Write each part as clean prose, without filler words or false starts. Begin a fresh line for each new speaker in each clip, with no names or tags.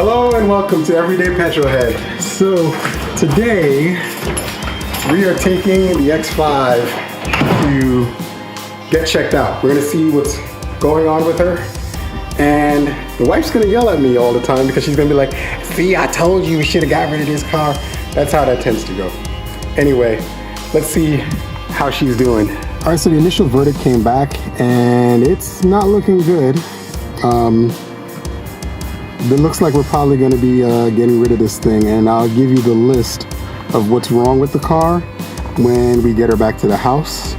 Hello and welcome to Everyday Petrolhead. So today we are taking the X5 to get checked out. We're gonna see what's going on with her. And the wife's gonna yell at me all the time because she's gonna be like, see, I told you we should have got rid of this car. That's how that tends to go. Anyway, let's see how she's doing. All right, so the initial verdict came back and it's not looking good. It looks like we're probably going to be getting rid of this thing, and I'll give you the list of what's wrong with the car when we get her back to the house.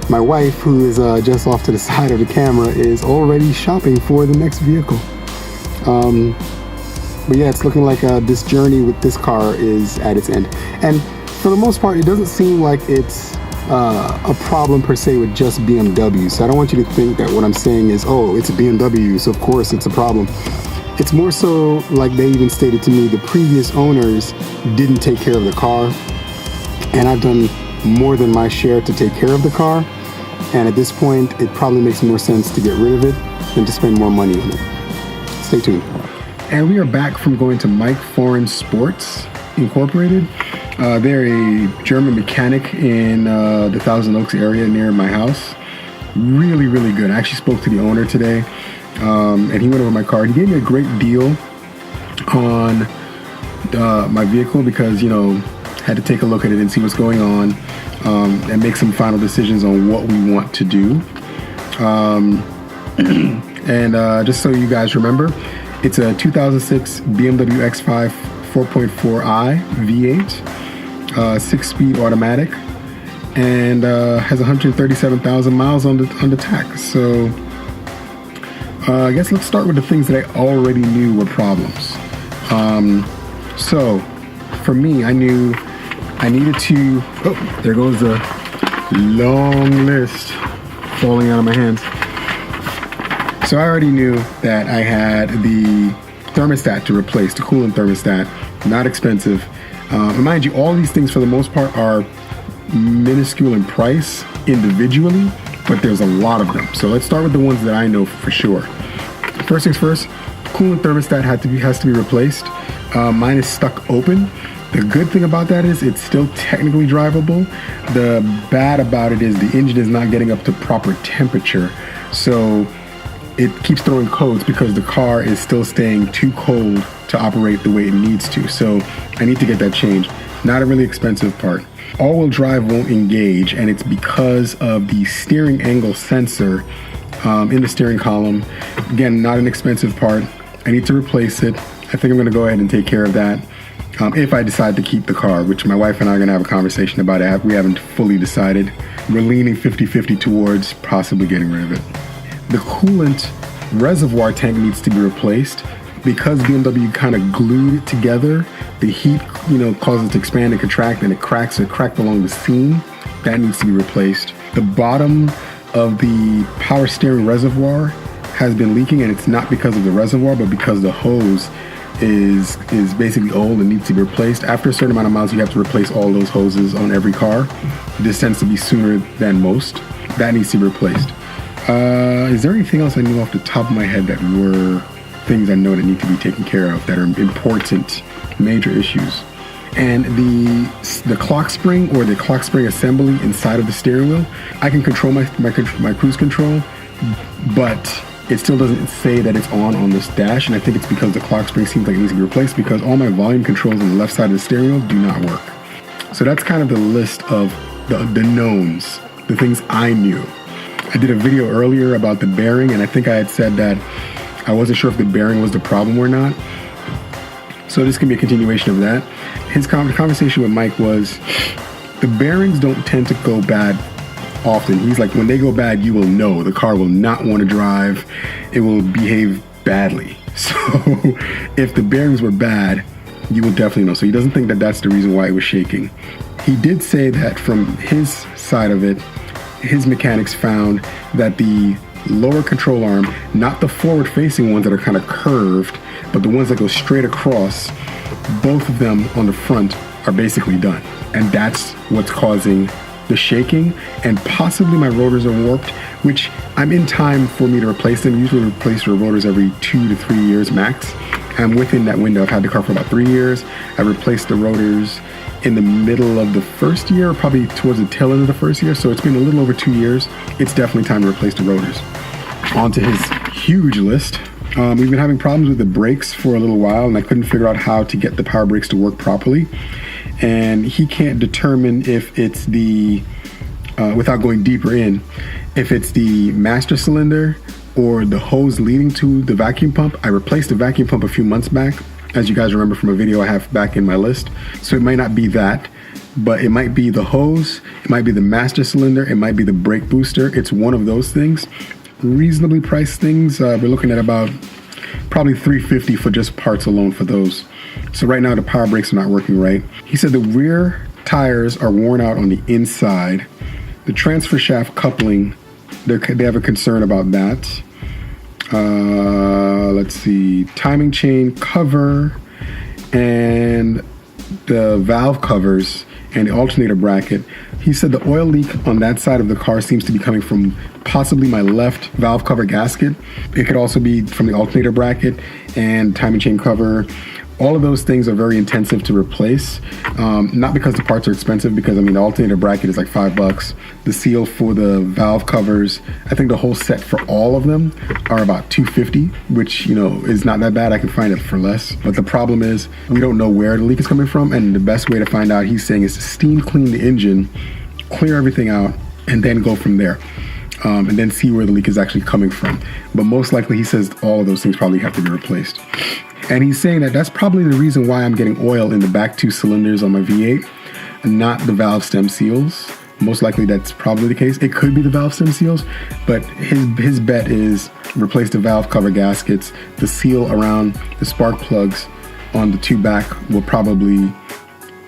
My wife, who is just off to the side of the camera, is already shopping for the next vehicle. But yeah, it's looking like this journey with this car is at its end. And for the most part, it doesn't seem like it's a problem per se with just BMW. So I don't want you to think that what I'm saying is, oh, it's a BMW, so of course it's a problem. It's more so like they even stated to me, the previous owners didn't take care of the car, and I've done more than my share to take care of the car. And at this point, it probably makes more sense to get rid of it than to spend more money on it. Stay tuned. And we are back from going to Mike Foreign Sports Incorporated. They're a German mechanic in the Thousand Oaks area near my house. Really, really good. I actually spoke to the owner today, and he went over my car. He gave me a great deal on my vehicle because, you know, had to take a look at it and see what's going on, and make some final decisions on what we want to do. And just so you guys remember, it's a 2006 BMW X5 4.4i V8. 6-speed automatic, and has 137,000 miles on the tax. So I guess let's start with the things that I already knew were problems. So for me, I knew I needed to, oh, there goes the long list falling out of my hands. So I already knew that I had the thermostat to replace, the coolant thermostat. Not expensive. And mind you, all these things for the most part are minuscule in price individually, but there's a lot of them. So let's start with the ones that I know for sure. First things first, coolant thermostat has to be replaced. Mine is stuck open. The good thing about that is it's still technically drivable. The bad about it is the engine is not getting up to proper temperature. So it keeps throwing codes because the car is still staying too cold to operate the way it needs to. So I need to get that changed. Not a really expensive part. All-wheel drive won't engage, and it's because of the steering angle sensor in the steering column. Again, not an expensive part. I need to replace it. I think I'm gonna go ahead and take care of that if I decide to keep the car, which my wife and I are gonna have a conversation about it. We haven't fully decided. We're leaning 50-50 towards possibly getting rid of it. The coolant reservoir tank needs to be replaced. Because BMW kind of glued it together, the heat, causes it to expand and contract, and it cracked along the seam. That needs to be replaced. The bottom of the power steering reservoir has been leaking, and it's not because of the reservoir, but because the hose is basically old and needs to be replaced. After a certain amount of miles, you have to replace all those hoses on every car. This tends to be sooner than most. That needs to be replaced. Is there anything else I knew off the top of my head that were things I know that need to be taken care of that are important, major issues? And the clock spring or the clock spring assembly inside of the steering wheel, I can control my cruise control, but it still doesn't say that it's on this dash, and I think it's because the clock spring seems like it needs to be replaced because all my volume controls on the left side of the steering wheel do not work. So that's kind of the list of the knowns, the things I knew. I did a video earlier about the bearing, and I think I had said that I wasn't sure if the bearing was the problem or not. So this can be a continuation of that. His conversation with Mike was, the bearings don't tend to go bad often. He's like, when they go bad, you will know. The car will not want to drive. It will behave badly. So if the bearings were bad, you would definitely know. So he doesn't think that that's the reason why it was shaking. He did say that from his side of it, his mechanics found that the lower control arm, not the forward facing ones that are kind of curved, but the ones that go straight across, both of them on the front are basically done. And that's what's causing the shaking, and possibly my rotors are warped, which I'm in time for me to replace them. Usually replace your rotors every 2 to 3 years max. I'm within that window. I've had the car for about 3 years. I replaced the rotors in the middle of the first year, probably towards the tail end of the first year. So it's been a little over 2 years. It's definitely time to replace the rotors. On to his huge list. We've been having problems with the brakes for a little while, and I couldn't figure out how to get the power brakes to work properly. And he can't determine if it's the, without going deeper in, if it's the master cylinder or the hose leading to the vacuum pump. I replaced the vacuum pump a few months back, as you guys remember from a video I have back in my list. So it might not be that, but it might be the hose, it might be the master cylinder, it might be the brake booster. It's one of those things. Reasonably priced things. We're looking at about probably $350 for just parts alone for those. So right now the power brakes are not working right. He said the rear tires are worn out on the inside. The transfer shaft coupling, they have a concern about that. Let's see, timing chain cover and the valve covers and the alternator bracket. He said the oil leak on that side of the car seems to be coming from possibly my left valve cover gasket. It could also be from the alternator bracket and timing chain cover. All of those things are very intensive to replace. Not because the parts are expensive, because I mean the alternator bracket is like $5. The seal for the valve covers, I think the whole set for all of them are about $250, which is not that bad. I can find it for less. But the problem is we don't know where the leak is coming from, and the best way to find out, he's saying, is to steam clean the engine, clear everything out, and then go from there. And then see where the leak is actually coming from. But most likely, he says all of those things probably have to be replaced. And he's saying that that's probably the reason why I'm getting oil in the back 2 cylinders on my V8 and not the valve stem seals. Most likely that's probably the case. It could be the valve stem seals, but his bet is replace the valve cover gaskets. The seal around the spark plugs on the 2 back will probably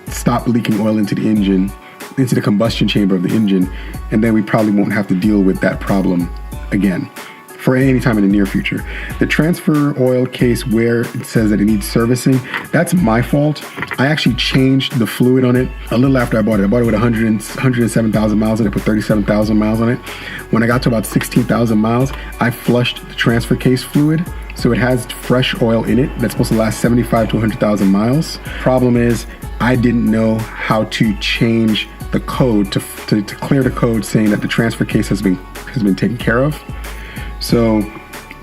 stop leaking oil into the engine, into the combustion chamber of the engine, and then we probably won't have to deal with that problem again for any time in the near future. The transfer oil case where it says that it needs servicing, that's my fault. I actually changed the fluid on it a little after I bought it. I bought it with 107,000 miles on it, put 37,000 miles on it. When I got to about 16,000 miles, I flushed the transfer case fluid. So it has fresh oil in it that's supposed to last 75 to 100,000 miles. Problem is, I didn't know how to change the code to clear the code saying that the transfer case has been taken care of. So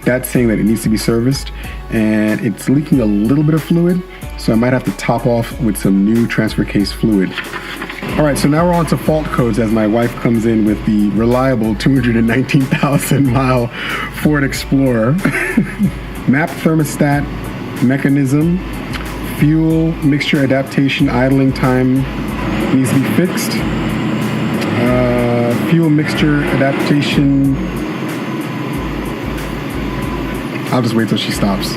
that's saying that it needs to be serviced, and it's leaking a little bit of fluid, so I might have to top off with some new transfer case fluid. All right, so now we're on to fault codes as my wife comes in with the reliable 219,000 mile Ford Explorer. Map thermostat mechanism, fuel mixture adaptation idling time needs to be fixed. Fuel mixture adaptation, I'll just wait till she stops.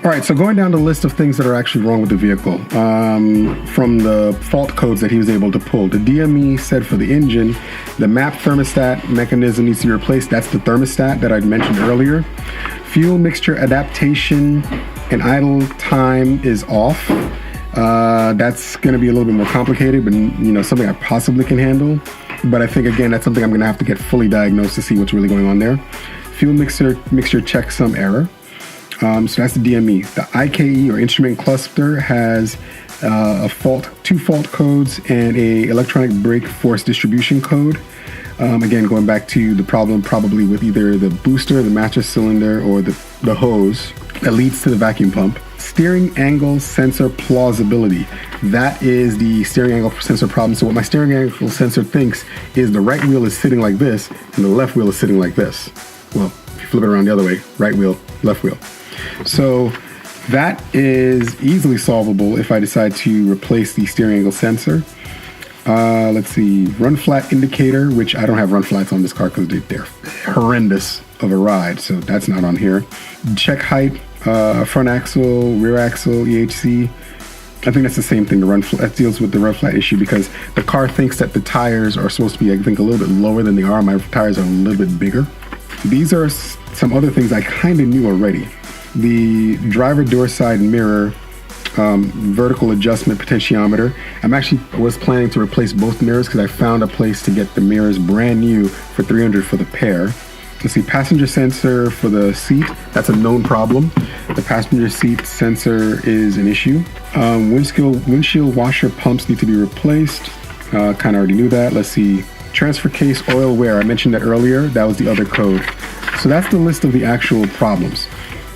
All right, so going down the list of things that are actually wrong with the vehicle, from the fault codes that he was able to pull. The DME said for the engine, the map thermostat mechanism needs to be replaced. That's the thermostat that I'd mentioned earlier. Fuel mixture adaptation and idle time is off. That's going to be a little bit more complicated, but something I possibly can handle. But I think, again, that's something I'm going to have to get fully diagnosed to see what's really going on there. Fuel mixture checksum error. So that's the DME. The IKE, or instrument cluster, has two fault codes and a electronic brake force distribution code. Again, going back to the problem probably with either the booster, the master cylinder, or the hose that leads to the vacuum pump. Steering angle sensor plausibility. That is the steering angle sensor problem. So what my steering angle sensor thinks is the right wheel is sitting like this and the left wheel is sitting like this. Well, if you flip it around the other way, right wheel, left wheel. So that is easily solvable if I decide to replace the steering angle sensor. Let's see, run flat indicator, which I don't have run flats on this car because they're horrendous of a ride, so that's not on here. Check height, front axle, rear axle, EHC. I think that's the same thing. The run flat deals with the run flat issue because the car thinks that the tires are supposed to be, I think, a little bit lower than they are. My tires are a little bit bigger. These are some other things I kind of knew already. The driver door side mirror vertical adjustment potentiometer. Was planning to replace both mirrors because I found a place to get the mirrors brand new for $300 for the pair. Let's see, passenger sensor for the seat. That's a known problem. The passenger seat sensor is an issue. Windshield washer pumps need to be replaced. Kind of already knew that. Let's see, transfer case oil wear. I mentioned that earlier. That was the other code. So that's the list of the actual problems.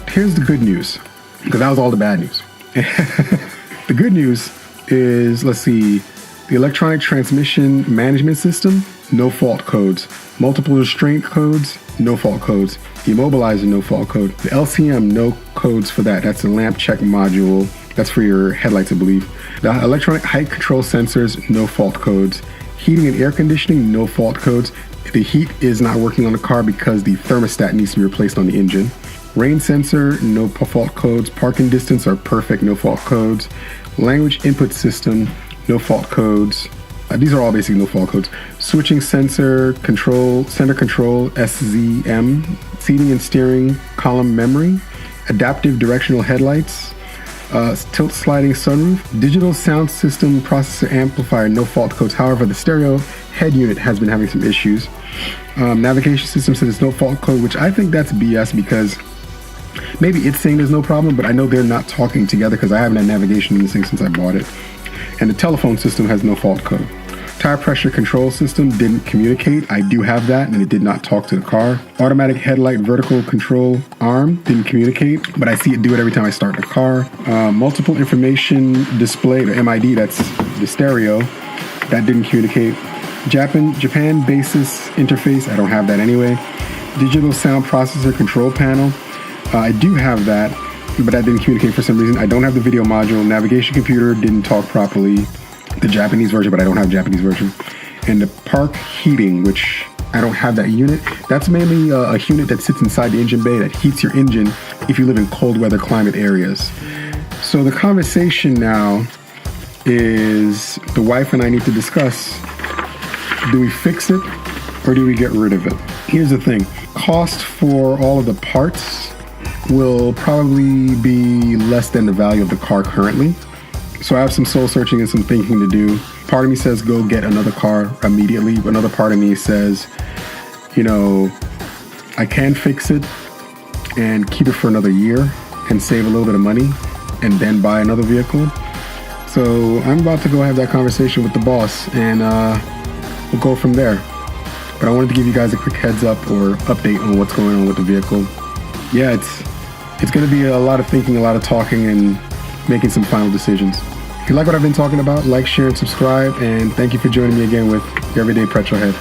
Here's the good news, because that was all the bad news. The good news is, let's see, the electronic transmission management system, no fault codes. Multiple restraint codes, no fault codes. Immobilizer, no fault code. The LCM, no codes for that. That's a lamp check module. That's for your headlights, I believe. The electronic height control sensors, no fault codes. Heating and air conditioning, no fault codes. The heat is not working on the car because the thermostat needs to be replaced on the engine. Rain sensor, no fault codes. Parking distance are perfect, no fault codes. Language input system, no fault codes. These are all basically no fault codes. Switching sensor control, center control, SZM. Seating and steering column memory. Adaptive directional headlights. Tilt sliding sunroof. Digital sound system processor amplifier, no fault codes. However, the stereo head unit has been having some issues. Navigation system says it's no fault code, which I think that's BS because maybe it's saying there's no problem, but I know they're not talking together because I haven't had navigation in this thing since I bought it. And the telephone system has no fault code. Tire pressure control system didn't communicate. I do have that, and it did not talk to the car. Automatic headlight vertical control arm didn't communicate, but I see it do it every time I start the car. Multiple information display, the MID, that's the stereo, that didn't communicate. Japan basis interface, I don't have that anyway. Digital sound processor control panel, I do have that, but that didn't communicate for some reason. I don't have the video module. Navigation computer didn't talk properly. The Japanese version, but I don't have Japanese version. And the park heating, which I don't have that unit. That's mainly a unit that sits inside the engine bay that heats your engine if you live in cold weather climate areas. So the conversation now is the wife and I need to discuss, do we fix it or do we get rid of it? Here's the thing, cost for all of the parts will probably be less than the value of the car currently. So I have some soul searching and some thinking to do. Part of me says go get another car immediately. Another part of me says, you know, I can fix it and keep it for another year and save a little bit of money and then buy another vehicle. So I'm about to go have that conversation with the boss and we'll go from there. But I wanted to give you guys a quick heads up or update on what's going on with the vehicle. Yeah, it's going to be a lot of thinking, a lot of talking, and making some final decisions. If you like what I've been talking about, like, share, and subscribe, and thank you for joining me again with your Everyday Petrolhead.